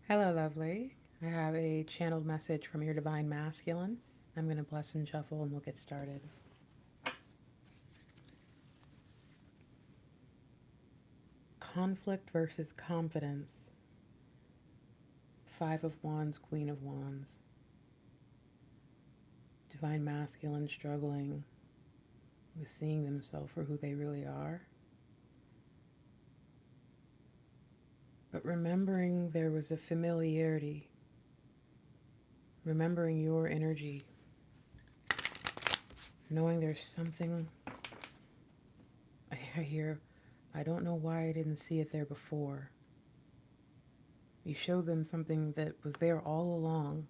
Hello, lovely. I have a channeled message from your divine masculine. I'm going to bless and shuffle and we'll get started. Conflict versus confidence. Five of Wands, Queen of Wands. Divine masculine struggling with seeing themselves for who they really are. But remembering there was a familiarity. Remembering your energy. Knowing there's something I hear. I don't know why I didn't see it there before. You showed them something that was there all along.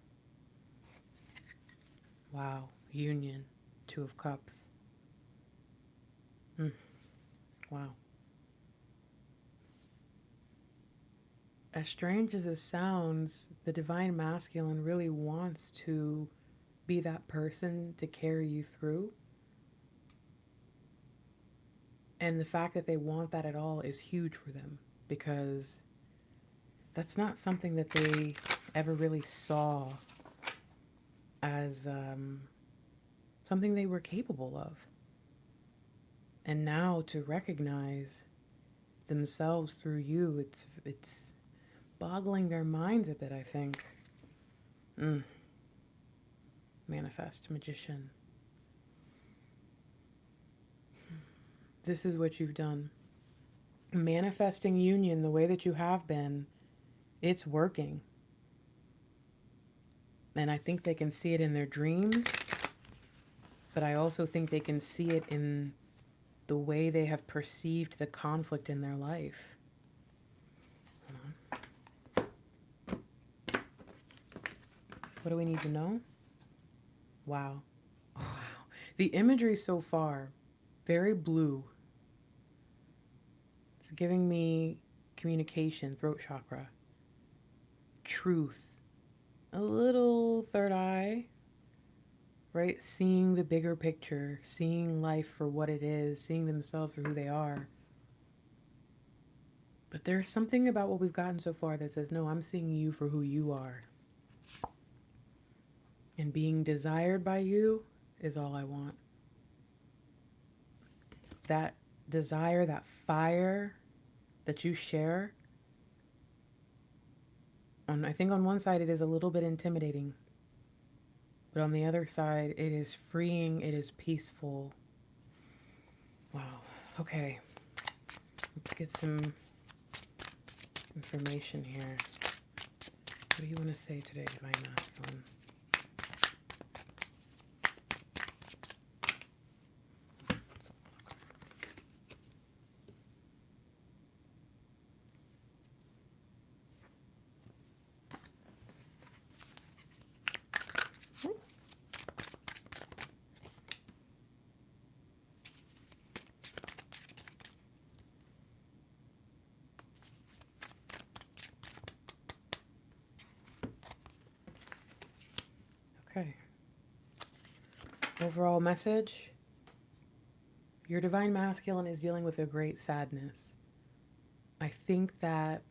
Wow. Union. Two of Cups. Wow. As strange as this sounds, the divine masculine really wants to be that person to carry you through. And the fact that they want that at all is huge for them, because that's not something that they ever really saw as something they were capable of. And now to recognize themselves through you, it's boggling their minds a bit, I think. Manifest, magician. This is what you've done. Manifesting union the way that you have been, it's working. And I think they can see it in their dreams, but I also think they can see it in the way they have perceived the conflict in their life. Hold on. What do we need to know? Wow. Wow. The imagery so far, very blue. It's giving me communication, throat chakra, truth, a little third eye, right? Seeing the bigger picture, seeing life for what it is, seeing themselves for who they are. But there's something about what we've gotten so far that says, no, I'm seeing you for who you are. And being desired by you is all I want. That desire, that fire that you share, I think on one side it is a little bit intimidating, but on the other side it is freeing, it is peaceful. Wow. Okay. Let's get some information here. What do you want to say today, divine masculine? Okay. Overall message. Your divine masculine is dealing with a great sadness. I think that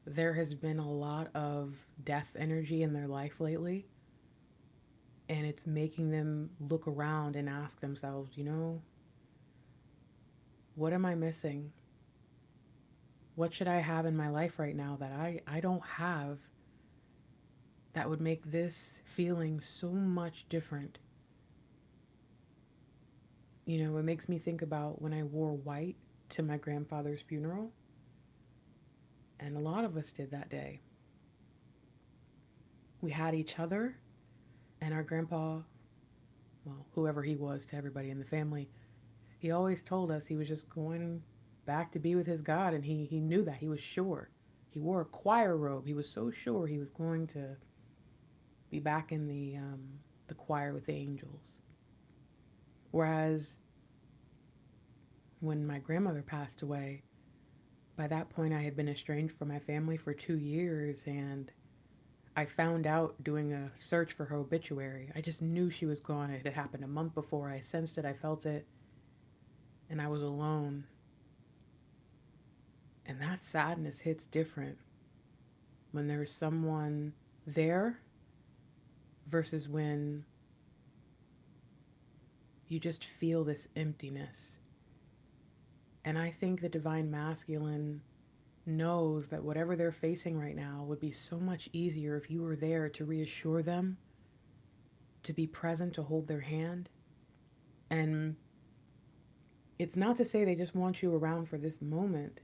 there has been a lot of death energy in their life lately, and it's making them look around and ask themselves, what am I missing? What should I have in my life right now that I don't have that would make this feeling so much different? It makes me think about when I wore white to my grandfather's funeral. And a lot of us did that day. We had each other, and our grandpa, well, whoever he was to everybody in the family, he always told us he was just going back to be with his God, and he knew that. He was sure. He wore a choir robe. He was so sure he was going to be back in the choir with the angels. Whereas when my grandmother passed away, by that point I had been estranged from my family for 2 years, and I found out doing a search for her obituary. I just knew she was gone. It had happened a month before. I sensed it, I felt it, and I was alone. And that sadness hits different. when there's someone there versus when you just feel this emptiness. And I think the divine masculine knows that whatever they're facing right now would be so much easier if you were there to reassure them, to be present, to hold their hand. And it's not to say they just want you around for this moment.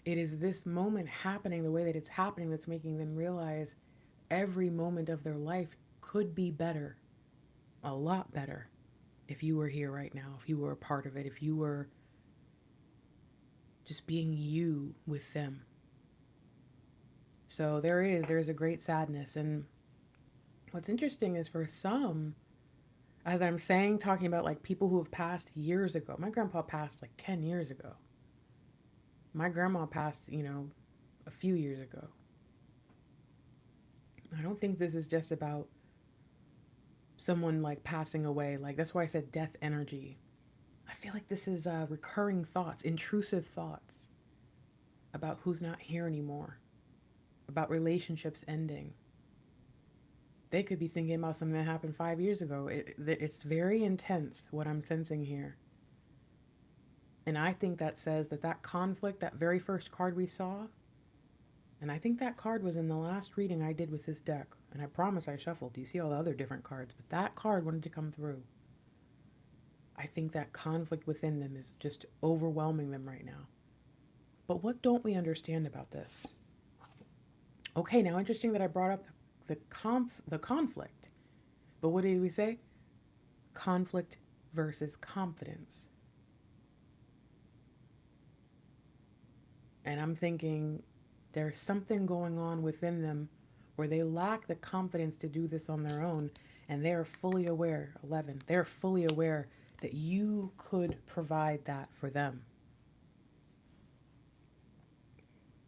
It is this moment happening the way that it's happening that's making them realize every moment of their life could be better, a lot better, if you were here right now, if you were a part of it, if you were just being you with them. So there's a great sadness. And what's interesting is for some, as I'm saying, talking about like people who have passed years ago. My grandpa passed like 10 years ago. My grandma passed, a few years ago. I don't think this is just about someone like passing away. Like, that's why I said death energy. I feel like this is recurring thoughts, intrusive thoughts about who's not here anymore, about relationships ending. They could be thinking about something that happened 5 years ago. It's very intense, what I'm sensing here. And I think that says that conflict, that very first card we saw, and I think that card was in the last reading I did with this deck. And I promise I shuffled. You see all the other different cards, but that card wanted to come through. I think that conflict within them is just overwhelming them right now. But what don't we understand about this? Okay, now interesting that I brought up the conflict. But what did we say? Conflict versus confidence. And I'm thinking there's something going on within them where they lack the confidence to do this on their own, and they are fully aware, 11, they're fully aware that you could provide that for them.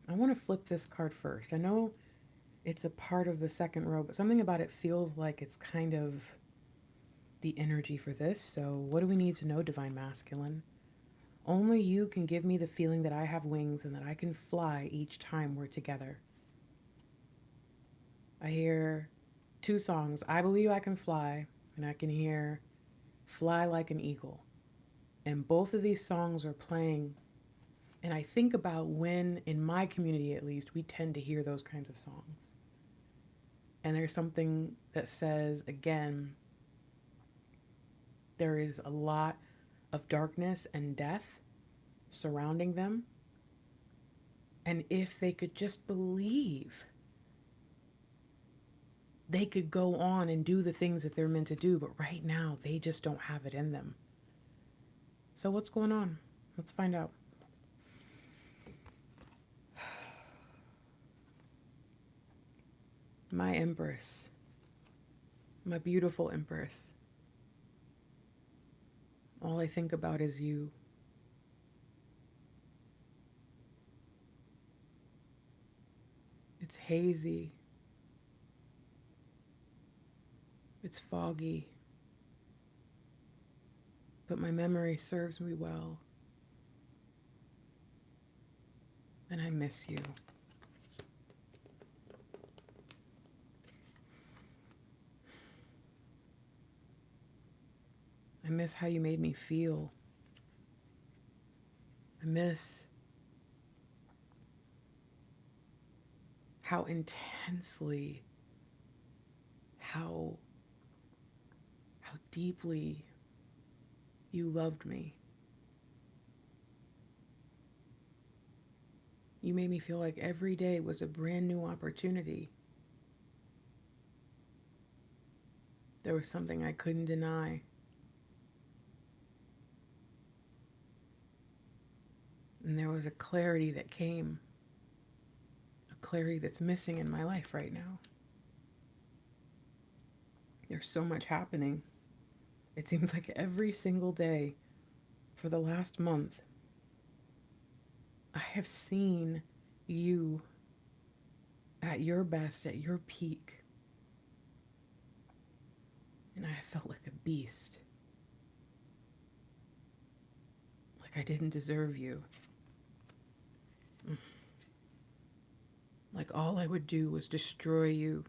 I want to flip this card first. I know it's a part of the second row, but something about it feels like it's kind of the energy for this. So what do we need to know, Divine Masculine? Only you can give me the feeling that I have wings and that I can fly each time we're together. I hear two songs, I Believe I Can Fly, and I can hear Fly Like an Eagle. And both of these songs are playing, and I think about when, in my community at least, we tend to hear those kinds of songs. And there's something that says, again, there is a lot of darkness and death surrounding them. And if they could just believe, they could go on and do the things that they're meant to do, but right now they just don't have it in them. So what's going on? Let's find out. My Empress, my beautiful Empress. All I think about is you. It's hazy. It's foggy. But my memory serves me well. And I miss you. I miss how you made me feel. I miss how intensely, how deeply you loved me. You made me feel like every day was a brand new opportunity. There was something I couldn't deny. And there was a clarity that came, a clarity that's missing in my life right now. There's so much happening. It seems like every single day for the last month, I have seen you at your best, at your peak. And I felt like a beast. Like I didn't deserve you. Like Like all I would do was destroy you,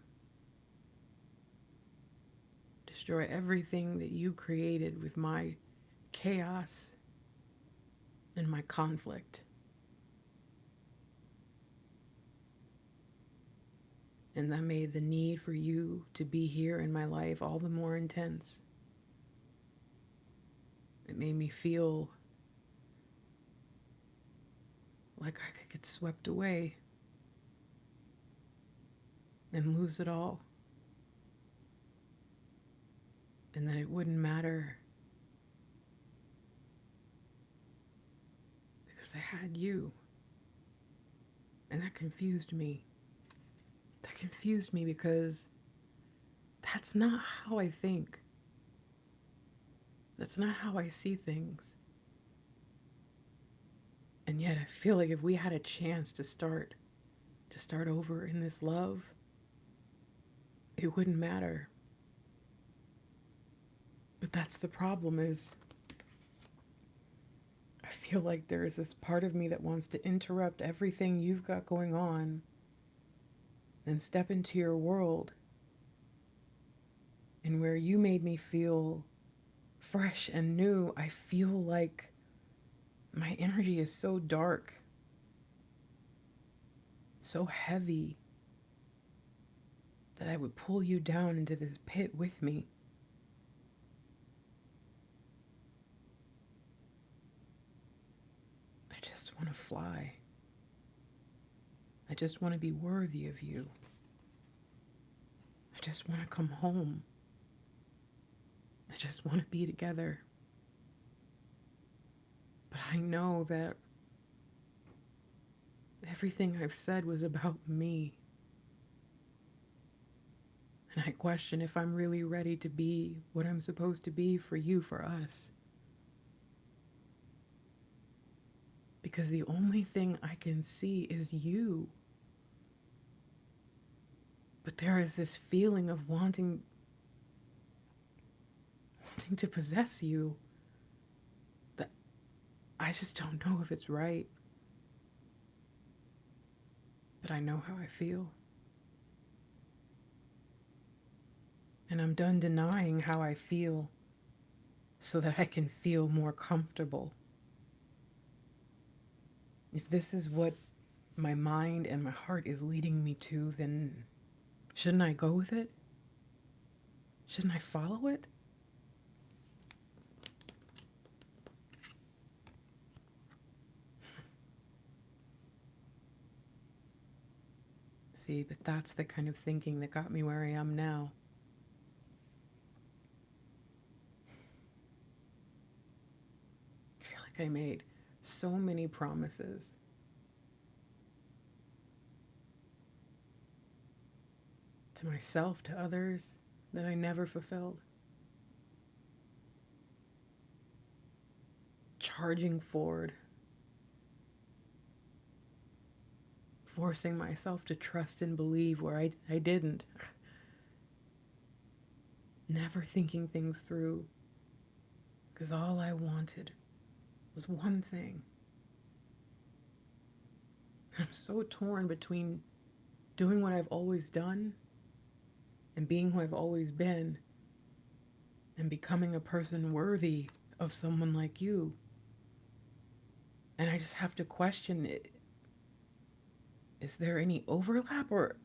destroy everything that you created with my chaos and my conflict. And that made the need for you to be here in my life all the more intense. It made me feel like I could get swept away and lose it all. And that it wouldn't matter because I had you. And that confused me. That confused me because that's not how I think. That's not how I see things. And yet I feel like if we had a chance to start over in this love, it wouldn't matter. But that's the problem, is I feel like there is this part of me that wants to interrupt everything you've got going on and step into your world, and where you made me feel fresh and new, I feel like my energy is so dark, so heavy, that I would pull you down into this pit with me. I just want to fly. I just want to be worthy of you. I just want to come home. I just want to be together. But I know that everything I've said was about me. And I question if I'm really ready to be what I'm supposed to be for you, for us. Because the only thing I can see is you. But there is this feeling of wanting to possess you that I just don't know if it's right. But I know how I feel. And I'm done denying how I feel so that I can feel more comfortable. If this is what my mind and my heart is leading me to, then shouldn't I go with it? Shouldn't I follow it? See, but that's the kind of thinking that got me where I am now. I feel like I made so many promises. To myself, to others, that I never fulfilled. Charging forward. Forcing myself to trust and believe where I didn't. Never thinking things through. Because all I wanted was one thing. I'm so torn between doing what I've always done and being who I've always been and becoming a person worthy of someone like you. And I just have to question it. Is there any overlap, or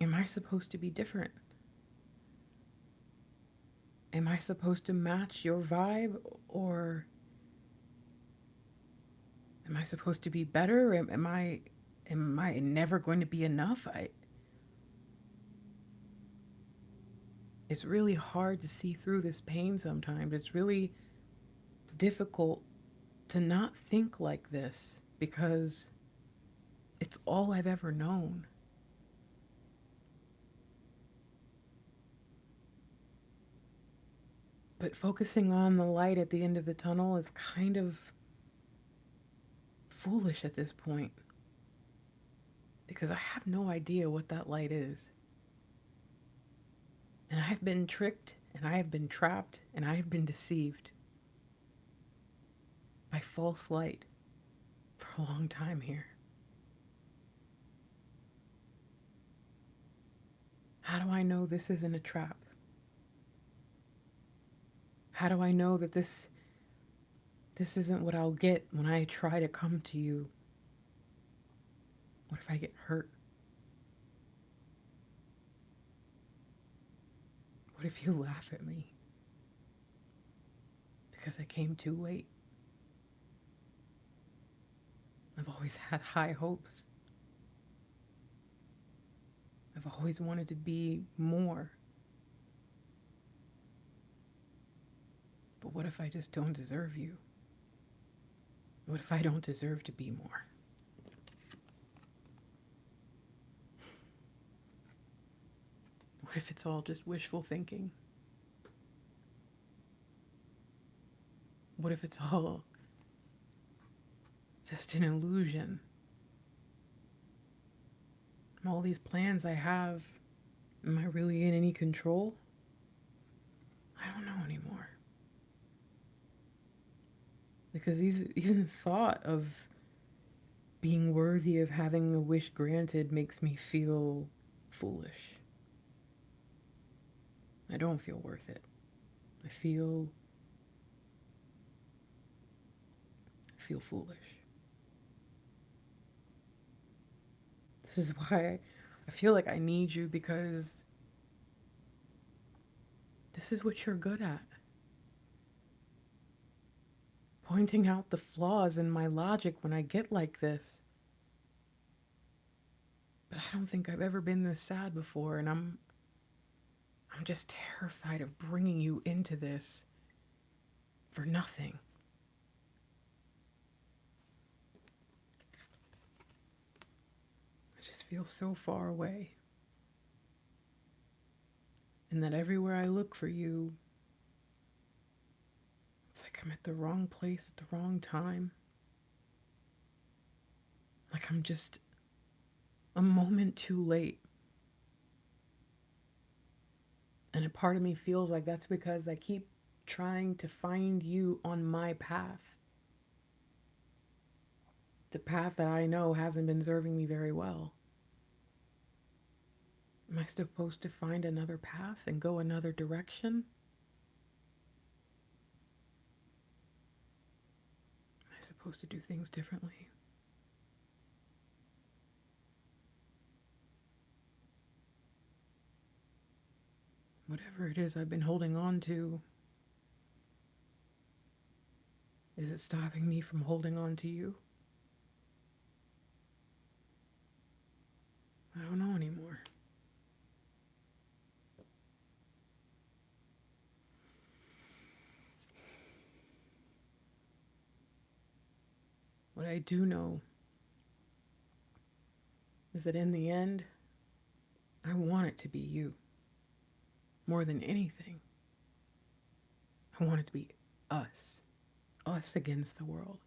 am I supposed to be different? Am I supposed to match your vibe, or am I supposed to be better? Am I never going to be enough? It's really hard to see through this pain sometimes. It's really difficult to not think like this because it's all I've ever known. But focusing on the light at the end of the tunnel is kind of foolish at this point because I have no idea what that light is. And I've been tricked, and I have been trapped, and I have been deceived by false light for a long time here. How do I know this isn't a trap? How do I know that this isn't what I'll get when I try to come to you? What if I get hurt? What if you laugh at me because I came too late? I've always had high hopes. I've always wanted to be more. But what if I just don't deserve you? What if I don't deserve to be more? What if it's all just wishful thinking? What if it's all just an illusion? All these plans I have, am I really in any control? I don't know anymore. Because even the thought of being worthy of having a wish granted makes me feel foolish. I don't feel worth it. I feel foolish. This is why I feel like I need you, because this is what you're good at. Pointing out the flaws in my logic when I get like this. But I don't think I've ever been this sad before, and I'm just terrified of bringing you into this for nothing. I just feel so far away. And that everywhere I look for you, it's like I'm at the wrong place at the wrong time. Like I'm just a moment too late. And a part of me feels like that's because I keep trying to find you on my path. The path that I know hasn't been serving me very well. Am I supposed to find another path and go another direction? Am I supposed to do things differently? Whatever it is I've been holding on to, is it stopping me from holding on to you? I don't know anymore. What I do know is that in the end, I want it to be you. More than anything, I want it to be us. Us against the world.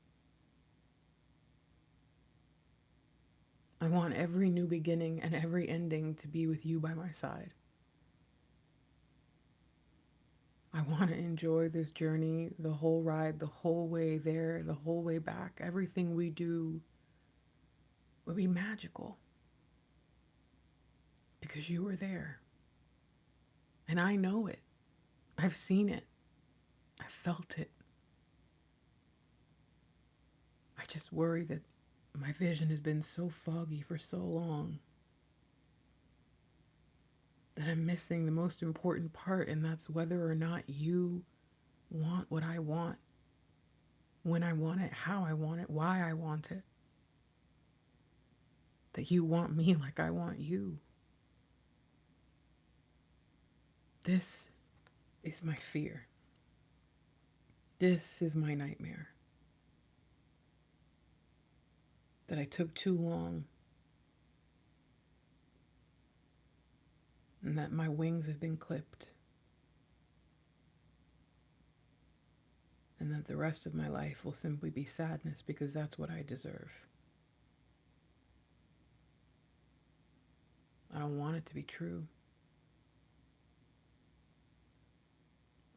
I want every new beginning and every ending to be with you by my side. I want to enjoy this journey, the whole ride, the whole way there, the whole way back. Everything we do will be magical because you were there. And I know it. I've seen it. I felt it. I just worry that my vision has been so foggy for so long that I'm missing the most important part, and that's whether or not you want what I want, when I want it, how I want it, why I want it. That you want me like I want you. This is my fear. This is my nightmare. That I took too long, and that my wings have been clipped, and that the rest of my life will simply be sadness because that's what I deserve. I don't want it to be true.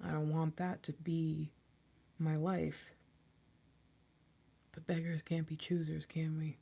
I don't want that to be my life. But beggars can't be choosers, can we?